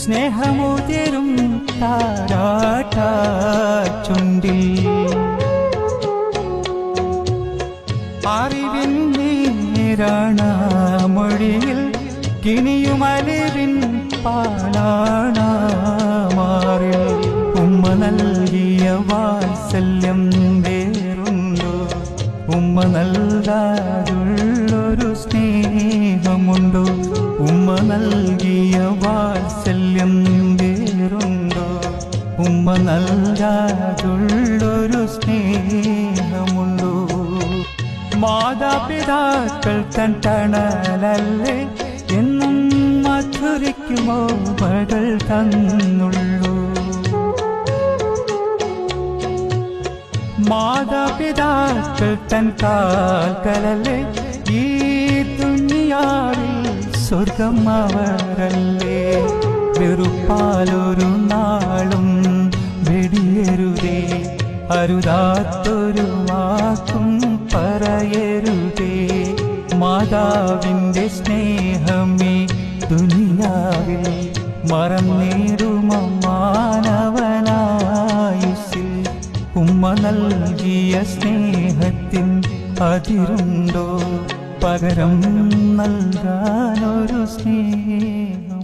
സ്നേഹമുതിരും താരാട്ട ചുണ്ടിൽ അറിവിൻ നീരാണ മൊഴിയിൽ കിണിയുമലിവിൻ പാലാണ മാറിൽ ഉമ്മ നൽകിയ വാത്സല്യം വേറുണ്ടോ ഉമ്മ നൽകാതുള്ളൊരു സ്നേഹമുണ്ടോ ഉമ്മ നൽകിയ വാത്സല്യം വേറുണ്ടോ ഉമ്മ നൽകാതുള്ളൊരു സ്നേഹമുണ്ടോ മാതാപിതാക്കൾ തൻ തണലല്ലേ എന്നും മധുരിക്കുമോ മകൾ തന്നുള്ളൂ മാതാപിതാക്കൾ തൻ കാൽക്കലല്ലേ ഈ ദുനിയാവിൽ സ്വർഗം അവരല്ലേ വെറുപ്പാലൊരു നാളും വെടിയരുതേ അരുതാത്തൊരു വാക്കും പറയരുതേ മാതാവിൻ്റെ സ്നേഹമേ ദുനിയാവിൽ മറന്നേടുമ മാനവനായുസ്സിൽ ഉമ്മ നൽകിയ സ്നേഹത്തിൻ അതിരുണ്ടോ പകരം നൽകാനൊരു സ്നേഹം